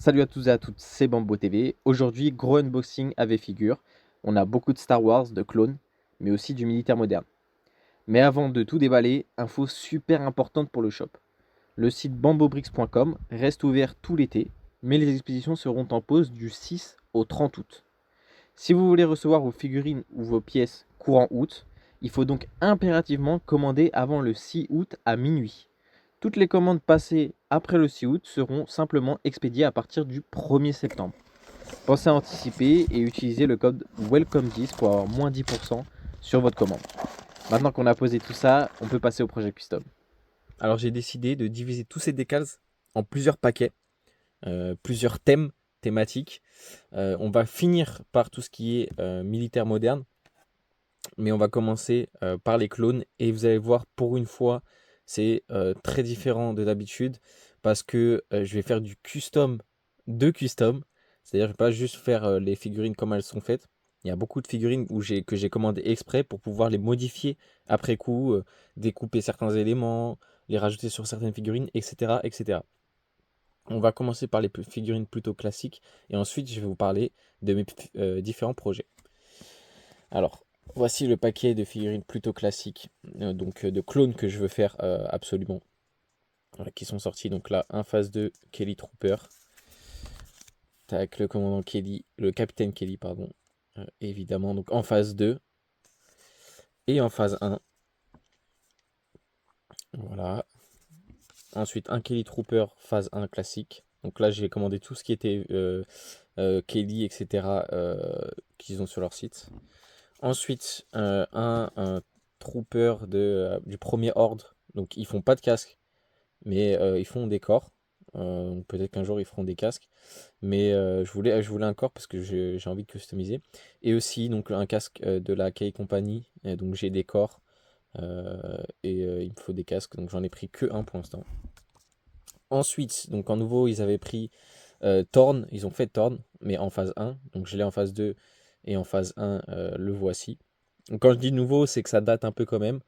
Salut à tous et à toutes, c'est Bambo TV. Aujourd'hui, gros unboxing avec figure. On a beaucoup de Star Wars, de clones, mais aussi du militaire moderne. Mais avant de tout déballer, info super importante pour le shop. Le site bambobricks.com reste ouvert tout l'été, mais les expositions seront en pause du 6 au 30 août. Si vous voulez recevoir vos figurines ou vos pièces courant août, il faut donc impérativement commander avant le 6 août à minuit. Toutes les commandes passées après le 6 août seront simplement expédiées à partir du 1er septembre. Pensez à anticiper et utiliser le code WELCOME10 pour avoir moins 10% sur votre commande. Maintenant qu'on a posé tout ça, on peut passer au projet custom. Alors j'ai décidé de diviser tous ces décals en plusieurs paquets, plusieurs thèmes thématiques. On va finir par tout ce qui est militaire moderne, mais on va commencer par les clones. Et vous allez voir, pour une fois, c'est très différent de d'habitude parce que je vais faire du custom de custom. C'est-à-dire, je ne vais pas juste faire les figurines comme elles sont faites. Il y a beaucoup de figurines que j'ai commandées exprès pour pouvoir les modifier après coup, découper certains éléments, les rajouter sur certaines figurines, etc., etc. On va commencer par les figurines plutôt classiques et ensuite je vais vous parler de mes différents projets. Alors, voici le paquet de figurines plutôt classiques, donc de clones que je veux faire absolument, voilà, qui sont sortis. Donc là, un phase 2 Kelly Trooper, tac, le commandant Kelly, le capitaine Kelly, pardon, évidemment, donc en phase 2 et en phase 1. Voilà. Ensuite, un Kelly Trooper phase 1 classique. Donc là, j'ai commandé tout ce qui était Kelly, etc., qu'ils ont sur leur site. Ensuite, un trooper du premier ordre. Donc, ils font pas de casque, mais ils font des corps. Donc peut-être qu'un jour ils feront des casques. Mais je voulais un corps parce que j'ai envie de customiser. Et aussi donc un casque de la Kei Company. Et donc j'ai des corps. Il me faut des casques. Donc j'en ai pris que un pour l'instant. Ensuite, donc en nouveau, ils avaient pris Thorn. Ils ont fait Thorn, mais en phase 1. Donc je l'ai en phase 2 et en phase 1, le voici. Donc quand je dis nouveau, c'est que ça date un peu quand même.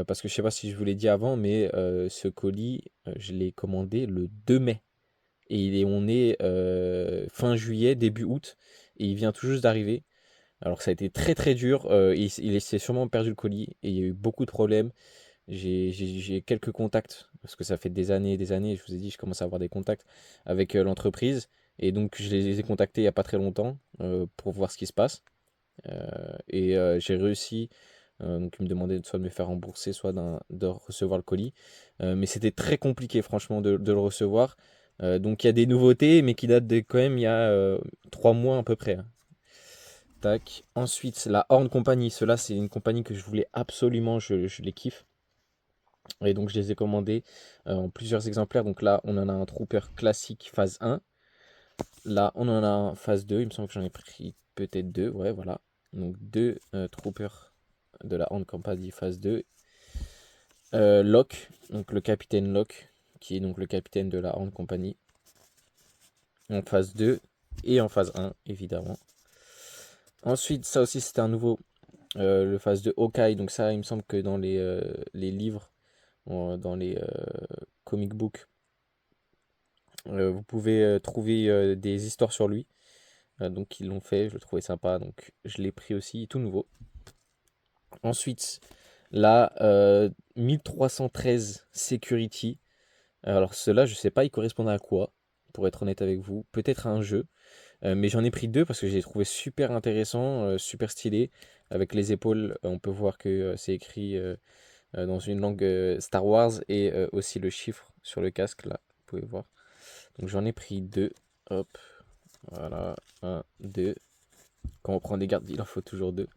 Parce que je sais pas si je vous l'ai dit avant, mais ce colis, je l'ai commandé le 2 mai. On est fin juillet, début août, et il vient tout juste d'arriver. Alors ça a été très très dur. Il s'est sûrement perdu le colis et il y a eu beaucoup de problèmes. J'ai quelques contacts, parce que ça fait des années et des années, je vous ai dit, je commence à avoir des contacts avec l'entreprise. Et donc je les ai contactés il n'y a pas très longtemps pour voir ce qui se passe. J'ai réussi, donc ils me demandaient soit de me faire rembourser, soit de recevoir le colis. Mais c'était très compliqué, franchement, de le recevoir. Donc il y a des nouveautés, mais qui datent quand même il y a 3 mois à peu près, hein. Tac. Ensuite, la Horn Company. Cela, c'est une compagnie que je voulais absolument, je les kiffe. Et donc, je les ai commandés en plusieurs exemplaires. Donc là, on en a un Trooper classique phase 1. Là, on en a un phase 2. Il me semble que j'en ai pris peut-être deux. Ouais, voilà. Donc, deux Troopers de la Horn Company phase 2. Locke, donc le capitaine Locke, qui est donc le capitaine de la Horn Company, en phase 2 et en phase 1, évidemment. Ensuite, ça aussi, c'était un nouveau, le phase 2 Hawkeye. Donc ça, il me semble que dans les livres, dans les comic books, vous pouvez trouver des histoires sur lui. Donc ils l'ont fait, je le trouvais sympa, donc je l'ai pris aussi, tout nouveau. Ensuite, la 1313 Security. Alors ceux-là, je sais pas, ils correspondent à quoi, pour être honnête avec vous. Peut-être à un jeu. Mais j'en ai pris deux parce que je les trouvais super intéressants, super stylés. Avec les épaules, on peut voir que c'est écrit dans une langue Star Wars et aussi le chiffre sur le casque, là, vous pouvez voir. Donc j'en ai pris deux. Hop, voilà, un, deux. Quand on prend des gardes, il en faut toujours deux.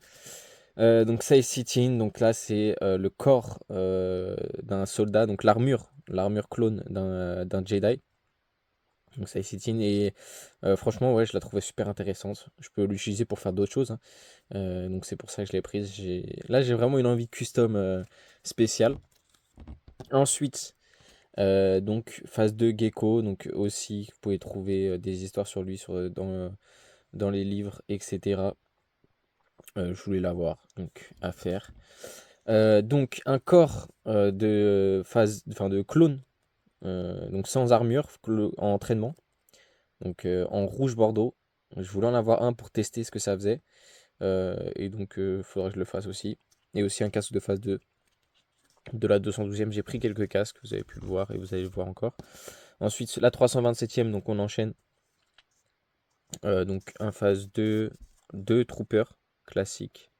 Donc Sai Sitin, donc là c'est le corps d'un soldat, donc l'armure clone d'un Jedi. Donc Sai Sitin et franchement ouais je la trouvais super intéressante. Je peux l'utiliser pour faire d'autres choses, hein. Donc c'est pour ça que je l'ai prise. Là j'ai vraiment une envie custom spéciale. Ensuite donc phase 2 Gecko, donc aussi vous pouvez trouver des histoires sur lui dans les livres etc. Je voulais l'avoir donc à faire. Donc un corps de phase, enfin de clone, donc sans armure, en entraînement. Donc en rouge bordeaux. Je voulais en avoir un pour tester ce que ça faisait. Et donc il faudrait que je le fasse aussi. Et aussi un casque de phase 2 de la 212e. J'ai pris quelques casques, vous avez pu le voir et vous allez le voir encore. Ensuite la 327e, donc on enchaîne. Donc un phase 2, 2 troopers classiques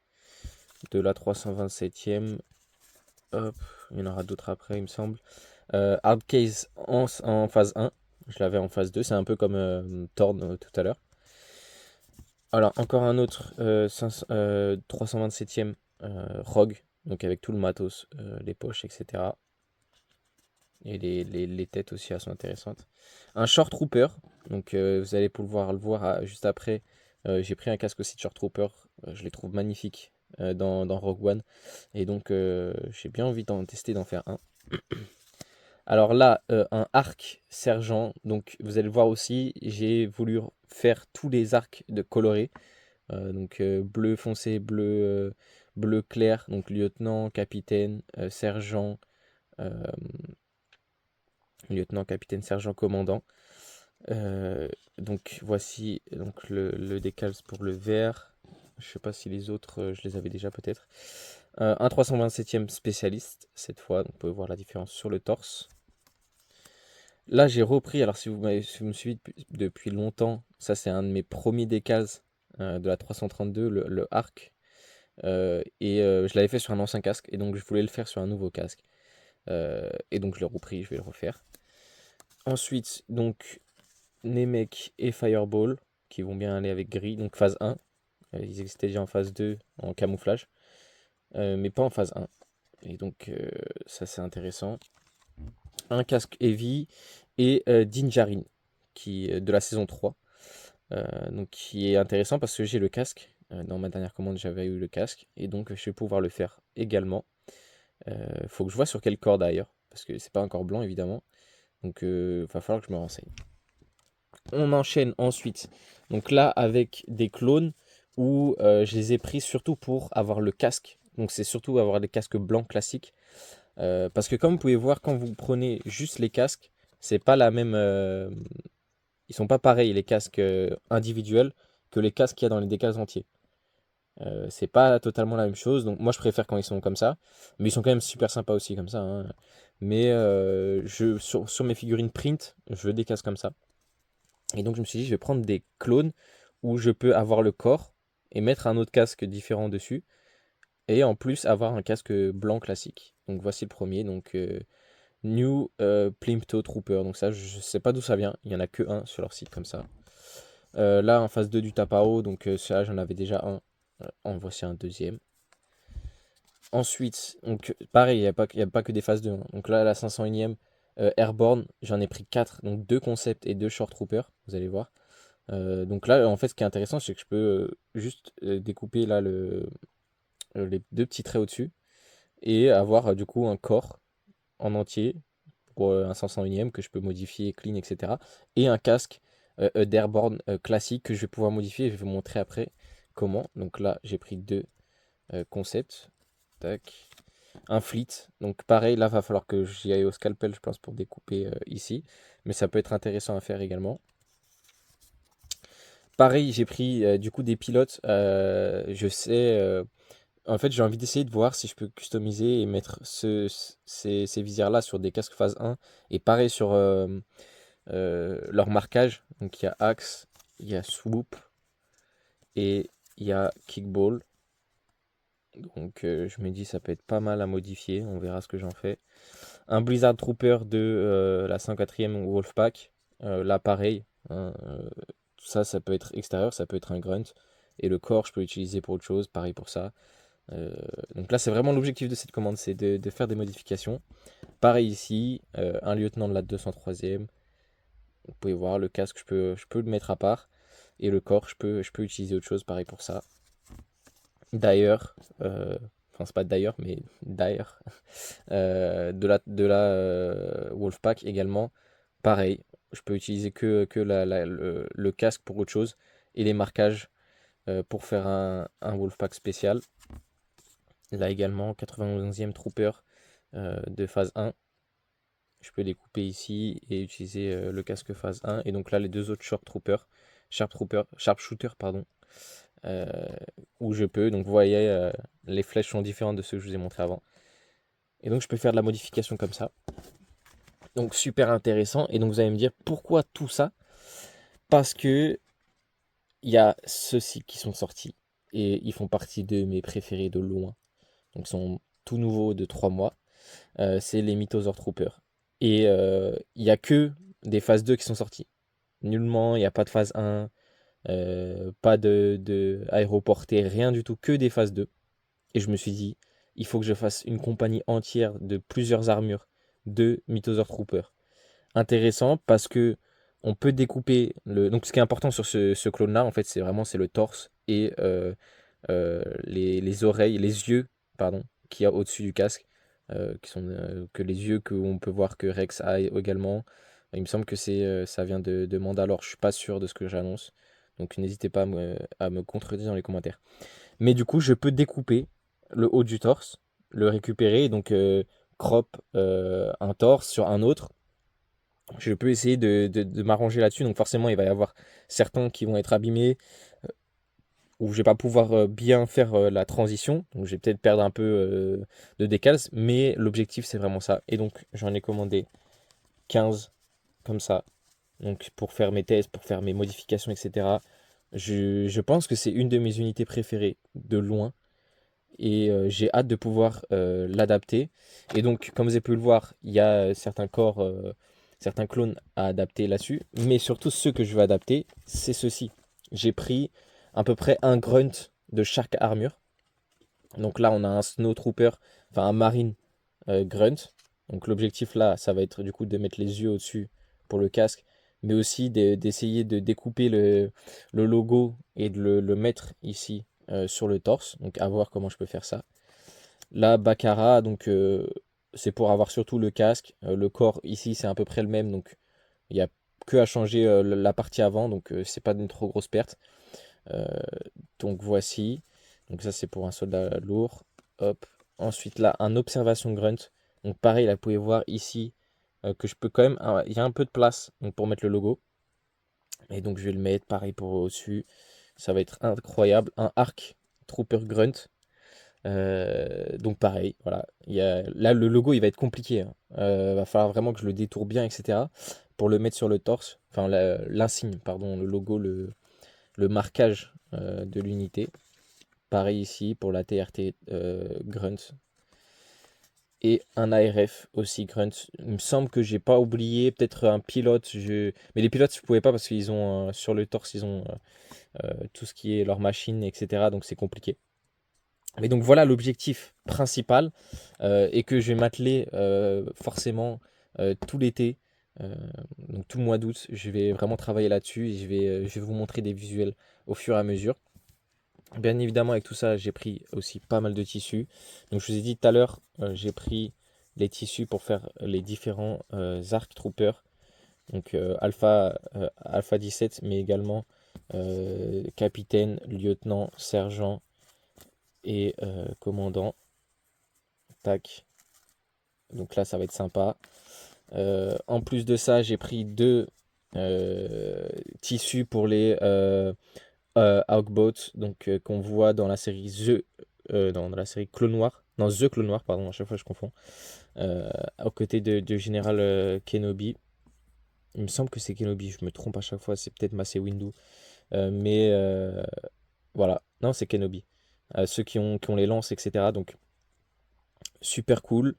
de la 327e. Hop, il y en aura d'autres après, il me semble. Hard case en phase 1. Je l'avais en phase 2. C'est un peu comme Thorn tout à l'heure. Alors, encore un autre 327e Rogue. Donc, avec tout le matos, les poches, etc. Et les têtes aussi, elles sont intéressantes. Un Short Trooper. Donc, vous allez pouvoir le voir juste après. J'ai pris un casque aussi de Short Trooper. Je les trouve magnifiques dans Rogue One. Et donc, j'ai bien envie d'en tester, d'en faire un. Alors là, un arc sergent, donc vous allez le voir aussi, j'ai voulu faire tous les arcs de colorés, donc bleu foncé, bleu clair, donc lieutenant, capitaine, sergent, euh, lieutenant, capitaine, sergent, commandant. Donc voici donc le décalce pour le vert. Je sais pas si les autres, je les avais déjà peut-être. Un 327e spécialiste cette fois, donc vous pouvez voir la différence sur le torse. Là, j'ai repris, alors si vous me suivez depuis longtemps, ça c'est un de mes premiers décals de la 332, le arc. Je l'avais fait sur un ancien casque, et donc je voulais le faire sur un nouveau casque. Et donc je l'ai repris, je vais le refaire. Ensuite, donc, Nemec et Fireball, qui vont bien aller avec gris, donc phase 1. Ils existaient déjà en phase 2 en camouflage, mais pas en phase 1. Et donc ça c'est intéressant. Un casque heavy et Din Djarin, de la saison 3. Donc qui est intéressant parce que j'ai le casque. Dans ma dernière commande, j'avais eu le casque. Et donc, je vais pouvoir le faire également. Faut que je vois sur quel corps d'ailleurs. Parce que c'est pas encore blanc, évidemment. Donc, il va falloir que je me renseigne. On enchaîne ensuite. Donc là, avec des clones où je les ai pris surtout pour avoir le casque. Donc, c'est surtout avoir des casques blancs classiques. Parce que comme vous pouvez voir, quand vous prenez juste les casques, c'est pas la même. Ils sont pas pareils les casques individuels que les casques qu'il y a dans les décals entiers. C'est pas totalement la même chose, donc moi je préfère quand ils sont comme ça, mais ils sont quand même super sympas aussi comme ça, hein. Mais sur mes figurines print, je veux des casques comme ça. Et donc je me suis dit, je vais prendre des clones où je peux avoir le corps et mettre un autre casque différent dessus, et en plus avoir un casque blanc classique. Donc voici le premier, donc New Plimpto Trooper. Donc ça, je sais pas d'où ça vient. Il y en a que un sur leur site comme ça. Là, en phase 2 du Tapao, donc ça, j'en avais déjà un. En voici un deuxième. Ensuite, donc pareil, il y a pas que des phases 2, hein. Donc là, la 501e Airborne, j'en ai pris 4. Donc 2 concepts et 2 Short Troopers, vous allez voir. Donc là, en fait, ce qui est intéressant, c'est que je peux juste découper là les deux petits traits au-dessus et avoir du coup un corps en entier pour un 501e que je peux modifier, clean, etc. Et un casque d'Airborne classique que je vais pouvoir modifier. Je vais vous montrer après comment. Donc là, j'ai pris deux concepts. Tac. Un fleet. Donc pareil, là, va falloir que j'y aille au scalpel, je pense, pour découper ici. Mais ça peut être intéressant à faire également. Pareil, j'ai pris du coup des pilotes. Je sais. En fait, j'ai envie d'essayer de voir si je peux customiser et mettre ces visières-là sur des casques phase 1. Et pareil sur leur marquage. Donc il y a Axe, il y a Swoop et il y a Kickball. Donc je me dis ça peut être pas mal à modifier. On verra ce que j'en fais. Un Blizzard Trooper de la 104e Wolfpack. Là pareil, hein, ça peut être extérieur, ça peut être un grunt. Et le corps, je peux l'utiliser pour autre chose. Pareil pour ça. Donc là, c'est vraiment l'objectif de cette commande, c'est de faire des modifications. Pareil ici, un lieutenant de la 203e. Vous pouvez voir le casque, je peux le mettre à part. Et le corps, je peux utiliser autre chose, pareil pour ça. D'ailleurs, enfin c'est pas d'ailleurs, mais d'ailleurs, de la Wolfpack également, pareil. Je peux utiliser que le casque pour autre chose. Et les marquages pour faire un Wolfpack spécial. Là également, 91e Trooper de phase 1. je peux découper ici et utiliser le casque phase 1. Et donc là, les deux autres Sharpshooter, pardon, euh, où je peux. Donc vous voyez, les flèches sont différentes de ceux que je vous ai montré avant. Et donc je peux faire de la modification comme ça. Donc super intéressant. Et donc vous allez me dire pourquoi tout ça? Parce que il y a ceux-ci qui sont sortis. Et ils font partie de mes préférés de loin. Donc ils sont tout nouveaux de 3 mois. C'est les Mythosaur Troopers. Et il n'y a que des phases 2 qui sont sortis. Nullement, il n'y a pas de phase 1, pas de aéroporté, rien du tout, que des phases 2. Et je me suis dit, il faut que je fasse une compagnie entière de plusieurs armures de Mythosaur Trooper. Intéressant parce que on peut découper le. Donc ce qui est important sur ce clone-là, en fait, c'est le torse et les oreilles, les yeux, pardon, qu'il y a au-dessus du casque, qui sont que les yeux qu'on peut voir que Rex a également. Il me semble que ça vient de Mandalore. Je suis pas sûr de ce que j'annonce, donc n'hésitez pas à me contredire dans les commentaires. Mais du coup, je peux découper le haut du torse, le récupérer, et donc crop un torse sur un autre. Je peux essayer de m'arranger là-dessus. Donc forcément, il va y avoir certains qui vont être abîmés, où je vais pas pouvoir bien faire la transition. Donc je vais peut-être perdre un peu de décalage. Mais l'objectif, c'est vraiment ça. Et donc, j'en ai commandé 15 comme ça. Donc pour faire mes tests, pour faire mes modifications, etc. Je pense que c'est une de mes unités préférées de loin. Et j'ai hâte de pouvoir l'adapter. Et donc, comme vous avez pu le voir, il y a certains corps, certains clones à adapter là-dessus. Mais surtout, ceux que je veux adapter, c'est ceux-ci. J'ai pris à peu près un grunt de chaque armure. Donc là, on a un Snowtrooper, enfin un Marine grunt. Donc l'objectif là, ça va être du coup de mettre les yeux au-dessus pour le casque. Mais aussi d'essayer de découper le logo et de le mettre ici sur le torse. Donc à voir comment je peux faire ça. Là, Baccarat, donc c'est pour avoir surtout le casque. Le corps ici, c'est à peu près le même, donc il n'y a que à changer la partie avant, donc c'est pas une trop grosse perte. Euh, donc voici. Donc ça, c'est pour un soldat lourd. Hop. Ensuite, là, un observation grunt. Donc pareil, là, vous pouvez voir ici que je peux quand même. Il y a un peu de place donc, pour mettre le logo. Et donc je vais le mettre pareil pour au-dessus. Ça va être incroyable. Un arc trooper grunt. Donc pareil, voilà. Là, le logo, il va être compliqué, hein. Va falloir vraiment que je le détourne bien, etc. Pour le mettre sur le torse. Enfin, l'insigne, pardon, le logo, le marquage de l'unité. Pareil ici pour la TRT Grunt. Et un ARF aussi Grunt. Il me semble que j'ai pas oublié. Peut-être un pilote. Mais les pilotes, je pouvais pas parce qu'ils ont sur le torse, ils ont tout ce qui est leur machine, etc. Donc c'est compliqué. Mais donc voilà l'objectif principal et que je vais m'atteler forcément tout l'été, euh, donc tout le mois d'août. Je vais vraiment travailler là-dessus et je vais vous montrer des visuels au fur et à mesure. Bien évidemment, avec tout ça, j'ai pris aussi pas mal de tissus. Donc je vous ai dit tout à l'heure, j'ai pris les tissus pour faire les différents Arc Troopers. Donc Alpha 17, mais également capitaine, lieutenant, sergent et commandant. Tac. Donc là, ça va être sympa. En plus de ça, j'ai pris deux tissus pour les Hawkboats, donc qu'on voit dans la série dans la série Clone Noir. Non, The Clone Noir, pardon, à chaque fois je confonds. Aux côtés de Général Kenobi. Il me semble que c'est Kenobi, je me trompe à chaque fois, c'est peut-être Mace Windu. Mais voilà, non, c'est Kenobi. Ceux qui ont les lances, etc. Donc super cool.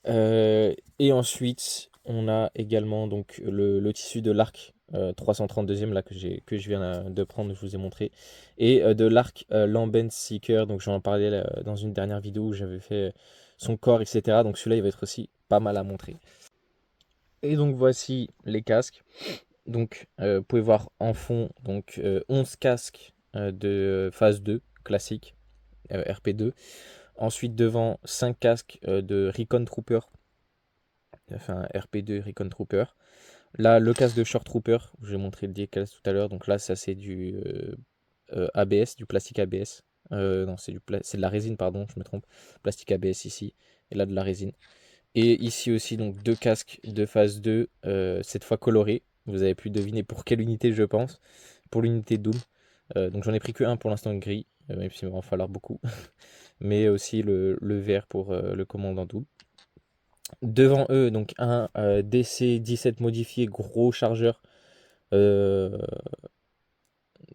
Et ensuite, on a également donc le tissu de l'arc 332e là que je viens de prendre, je vous ai montré, et de l'arc Lambent Seeker. Donc j'en parlais dans une dernière vidéo où j'avais fait son corps, etc. Donc celui-là, il va être aussi pas mal à montrer. Et donc voici les casques. Donc vous pouvez voir en fond donc 11 casques de phase 2 classique RP2. Ensuite devant 5 casques de Recon Trooper, enfin RP2 Recon Trooper. Là, le casque de Short Trooper, j'ai montré le décalage tout à l'heure. Donc là, ça c'est du ABS, du plastique ABS. Non, c'est de la résine, pardon, je me trompe. Plastique ABS ici, et là de la résine. Et ici aussi, donc 2 casques de phase 2, cette fois colorés. Vous avez pu deviner pour quelle unité, je pense. Pour l'unité Doom. Donc j'en ai pris que un pour l'instant gris, même s'il va en falloir beaucoup. Mais aussi le vert pour le commandant Doom. Devant eux, donc un DC-17 modifié, gros chargeur. euh,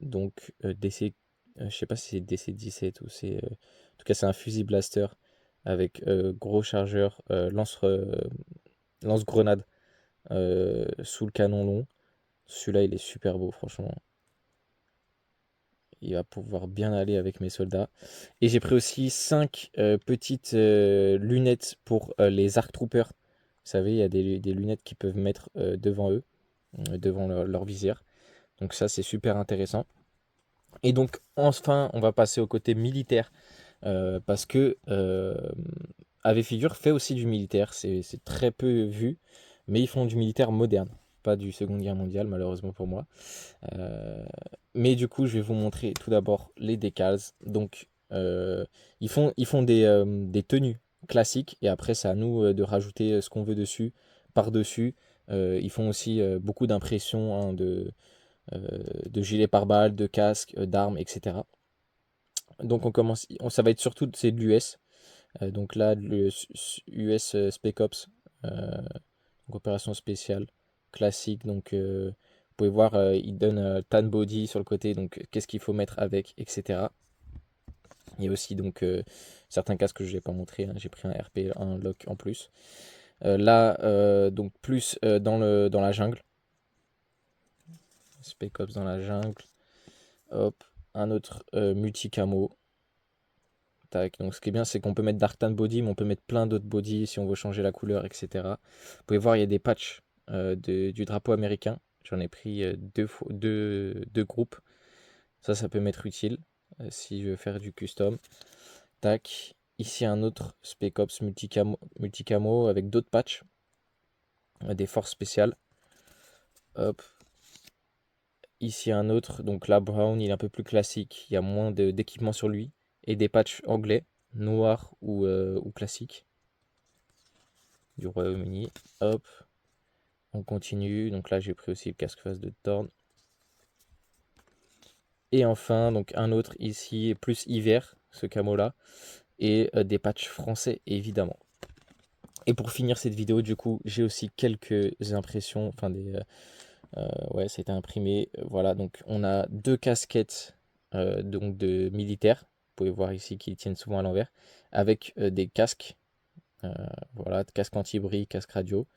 donc DC, je sais pas si c'est DC-17 ou c'est... en tout cas, c'est un fusil blaster avec gros chargeur, lance-grenade sous le canon long. Celui-là, il est super beau, franchement. Il va pouvoir bien aller avec mes soldats. Et j'ai pris aussi 5 petites lunettes pour les ARC Troopers. Vous savez, il y a des lunettes qu'ils peuvent mettre devant eux, devant leur visière. Donc ça, c'est super intéressant. Et donc, enfin, on va passer au côté militaire. Parce que AV Figure fait aussi du militaire. C'est très peu vu. Mais ils font du militaire moderne. Pas du Seconde Guerre mondiale, malheureusement pour moi. Euh, mais du coup, je vais vous montrer tout d'abord les decals. Donc, ils font des tenues classiques et après, c'est à nous de rajouter ce qu'on veut dessus, par-dessus. Ils font aussi beaucoup d'impressions hein, de gilets pare-balles, de casques, d'armes, etc. Donc, ça va être surtout c'est de l'US. Donc là, le US Spec Ops, donc opération spéciale classique. Donc, vous pouvez voir, il donne tan body sur le côté, donc qu'est-ce qu'il faut mettre avec, etc. Il y a aussi donc certains casques que je n'ai pas montré, hein. J'ai pris un RP, un lock en plus. Là, donc plus dans la jungle. Spec Ops dans la jungle. Hop, un autre multi-camo. Tac. Donc ce qui est bien, c'est qu'on peut mettre Dark Tan Body, mais on peut mettre plein d'autres bodies si on veut changer la couleur, etc. Vous pouvez voir, il y a des patchs du drapeau américain. J'en ai pris deux groupes. Ça peut m'être utile si je veux faire du custom. Tac. Ici, un autre Spec Ops multicamo avec d'autres patchs, des forces spéciales. Hop. Ici, un autre. Donc là, Brown, il est un peu plus classique. Il y a moins d'équipement sur lui. Et des patchs anglais, noir ou classique, du Royaume-Uni. Hop. On continue. Donc là, j'ai pris aussi le casque face de Thorn. Et enfin, donc un autre ici, plus hiver, ce camo-là. Et des patchs français, évidemment. Et pour finir cette vidéo, du coup, j'ai aussi quelques impressions. Enfin, ouais, c'était imprimé. Voilà, donc on a 2 casquettes donc de militaires. Vous pouvez voir ici qu'ils tiennent souvent à l'envers. Avec des casques. Euh, voilà, casque anti-bris, casque radio.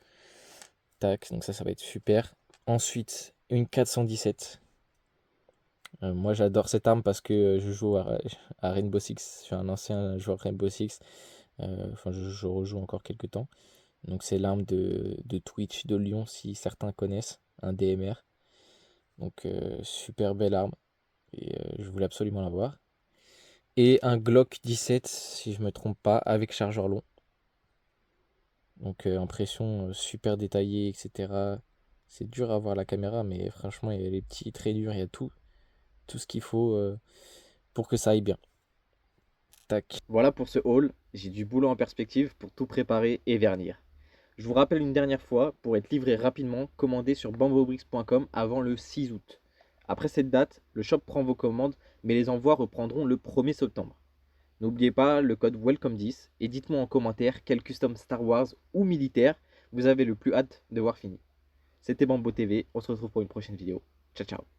Tac, donc ça va être super. Ensuite, une 417. Moi, j'adore cette arme parce que je joue à Rainbow Six. Je suis un ancien joueur Rainbow Six. Enfin, je rejoue encore quelques temps. Donc, c'est l'arme de Twitch de Lyon, si certains connaissent. Un DMR. Donc, super belle arme. Et je voulais absolument l'avoir. Et un Glock 17, si je me trompe pas, avec chargeur long. Donc, impression super détaillée, etc. C'est dur à voir la caméra, mais franchement, il y a les petits traits durs, il y a tout ce qu'il faut pour que ça aille bien. Tac. Voilà pour ce haul, j'ai du boulot en perspective pour tout préparer et vernir. Je vous rappelle une dernière fois, pour être livré rapidement, commandez sur bambobricks.com avant le 6 août. Après cette date, le shop prend vos commandes, mais les envois reprendront le 1er septembre. N'oubliez pas le code WELCOME10 et dites-moi en commentaire quel custom Star Wars ou militaire vous avez le plus hâte de voir fini. C'était Bambo TV, on se retrouve pour une prochaine vidéo. Ciao ciao.